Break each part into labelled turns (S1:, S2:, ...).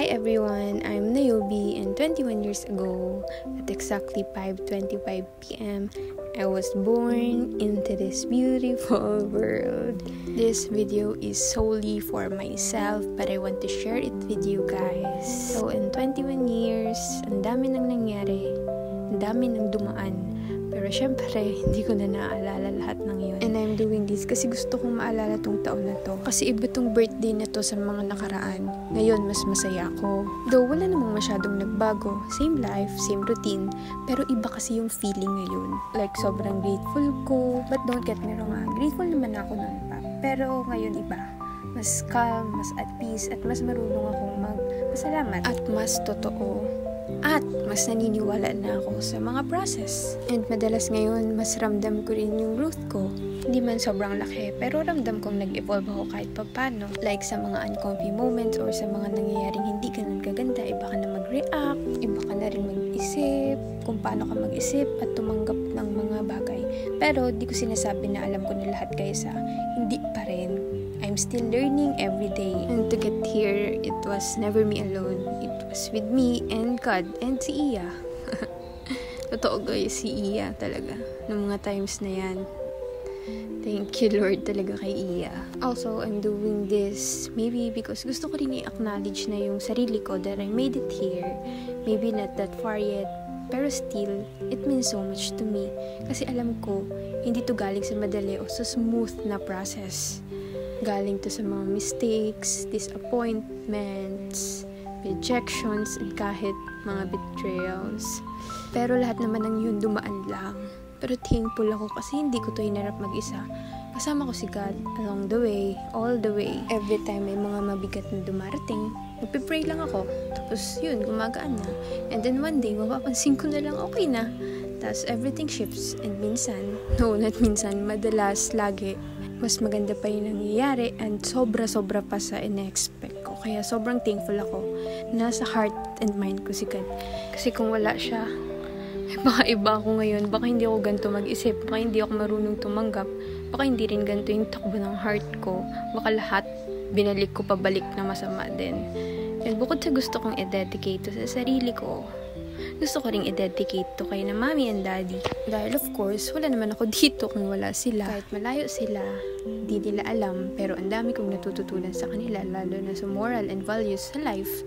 S1: Hi everyone, I'm Niobe, and 21 years ago, at exactly 5:25 p.m., I was born into this beautiful world. This video is solely for myself, but I want to share it with you guys. So in 21 years, ang dami nang nangyari, ang dami nang dumaan. Pero syempre, hindi ko na naaalala lahat ng yun. And I'm doing this kasi gusto kong maalala tong taon na to. Kasi iba tong birthday na to sa mga nakaraan. Ngayon, mas masaya ako. Though wala namang masyadong nagbago. Same life, same routine. Pero iba kasi yung feeling ngayon. Like, sobrang grateful ko. But don't get me wrong, grateful naman ako noon pa. Pero ngayon iba. Mas calm, mas at peace, at mas marunong akong magpasalamat. At mas totoo. At mas naniniwala na ako sa mga process. And madalas ngayon, mas ramdam ko rin yung growth ko. Hindi man sobrang laki, pero ramdam kong nag-evolve ako kahit papano. Like sa mga uncomfy moments or sa mga nangyayaring hindi ganun kaganda, iba ka na mag-react, iba ka na rin mag-isip, kung paano ka mag-isip at tumanggap ng mga bagay. Pero di ko sinasabi na alam ko na lahat kaysa hindi pa rin. I'm still learning every day. And to get here, it was never me alone. It was with me and God and si Iya. Totoo guys, si Iya talaga. Noong mga times na yan. Thank you Lord talaga kay Iya. Also, I'm doing this maybe because gusto ko rin i-acknowledge na yung sarili ko that I made it here. Maybe not that far yet. Pero still, it means so much to me. Kasi alam ko, hindi to galing sa madali o sa smooth na process. Galing to sa mga mistakes, disappointments, rejections, and kahit mga betrayals. Pero lahat naman ng yun dumaan lang. Pero thankful ako kasi hindi ko to hinarap mag-isa. Kasama ko si God along the way, all the way. Every time may mga mabigat na dumarating, magpipray lang ako. Tapos yun, gumagaan na. And then one day, mapapansin ko na lang okay na. Tapos everything shifts. And minsan, not minsan, madalas, lagi, mas maganda pa yung nangyayari and sobra-sobra pa sa in-expect ko. Kaya sobrang thankful ako. Nasa heart and mind ko si God. Kasi kung wala siya, baka iba ako ngayon. Baka hindi ako ganito mag-isip. Baka hindi ako marunong tumanggap. Baka hindi rin ganito yung takbo ng heart ko. Baka lahat binalik ko pabalik na masama din. And bukod sa gusto kong i-dedicate to sa sarili ko, gusto ko ring i-dedicate to kay na mommy and daddy. Dahil of course, wala naman ako dito kung wala sila. Kahit malayo sila, di nila alam. Pero ang dami kong natututunan sa kanila, lalo na sa moral and values sa life.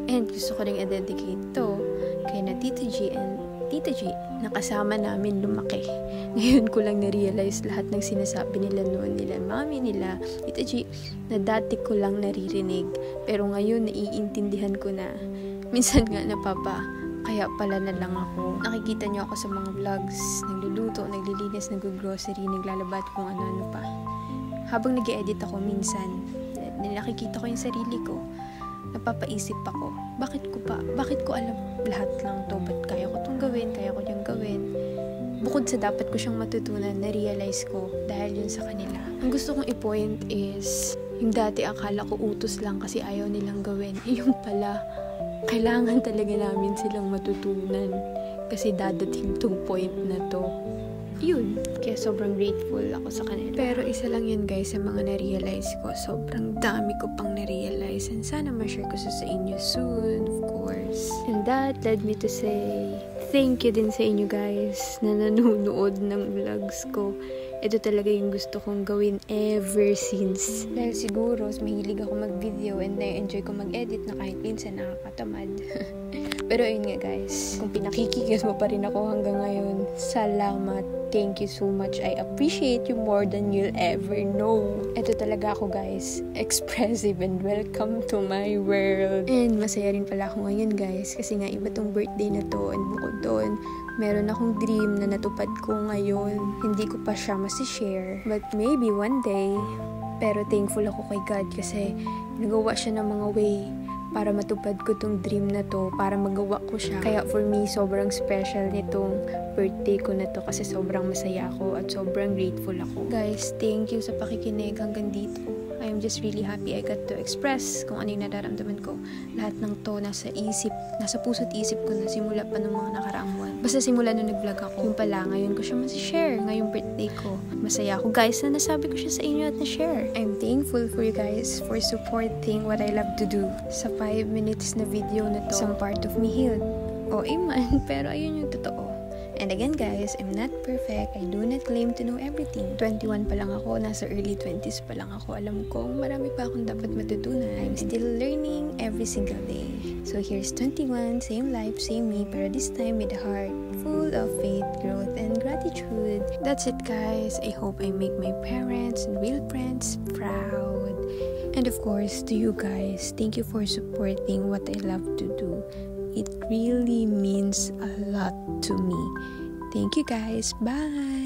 S1: And gusto ko ring i-dedicate to kay na Tita G and Tita G na kasama namin lumaki. Ngayon ko lang na-realize lahat ng sinasabi nila noon, nila mommy, nila Tita G, na dati ko lang naririnig. Pero ngayon naiintindihan ko na. Minsan nga kaya pala na lang ako. Nakikita niyo ako sa mga vlogs, nagluluto, naglilinis, nag-grocery, naglalabat kung ano-ano pa. Habang nag-edit ako minsan, nakikita ko yung sarili ko, napapaisip ako, bakit ko alam lahat lang to? Ba't kaya ko itong gawin? Kaya ko yung gawin? Bukod sa dapat ko siyang matutunan, na-realize ko dahil yun sa kanila. Ang gusto kong i-point is, yung dati akala ko utos lang kasi ayaw nilang gawin. Yung pala, kailangan talaga namin silang matutunan kasi dadating tong point na to. Yun. Kaya sobrang grateful ako sa kanila. Pero isa lang yun guys sa mga na-realize ko. Sobrang dami ko pang na-realize and sana ma-share ko sa inyo soon, of course. And that led me to say thank you din sa inyo guys na nanonood ng vlogs ko. Ito talaga yung gusto kong gawin ever since. Dahil siguro, mahilig ako mag-video and na-enjoy ko mag-edit na kahit minsan nakakatamad. Pero ayun nga guys, kung pinakikigas mo pa rin ako hanggang ngayon, salamat. Thank you so much. I appreciate you more than you'll ever know. Ito talaga ako guys, expressive and welcome to my world. And masaya rin pala ako ngayon guys, kasi nga iba tong birthday na to and bukod doon, meron akong dream na natupad ko ngayon. Hindi ko pa siya masishare. But maybe one day. Pero thankful ako kay God kasi nagawa siya ng mga way para matupad ko tong dream na to. Para magawa ko siya. Kaya for me, sobrang special nitong birthday ko na to kasi sobrang masaya ako at sobrang grateful ako. Guys, thank you sa pakikinig hanggang dito. I'm just really happy I got to express kung ano yung nararamdaman ko. Lahat ng to nasa puso't isip ko na simula pa nung mga nakaraang buwan. Basta simula nung nag-vlog ako, yung pala, ngayon ko siya share ngayong birthday ko. Masaya ako guys na nasabi ko siya sa inyo at na-share. I'm thankful for you guys for supporting what I love to do. Sa 5 minutes na video na to, some part of me healed. O man, pero ayun yung totoo. And again guys, I'm not perfect. I do not claim to know everything. 21 pa lang ako, nasa early 20s pa lang ako. Alam kong marami pa akong dapat matutunan. I'm still learning every single day. So here's 21, same life, same me, pero this time with a heart full of faith, growth, and gratitude. That's it guys. I hope I make my parents and real friends proud. And of course, to you guys, thank you for supporting what I love to do. It really means a lot to me. Thank you guys. Bye.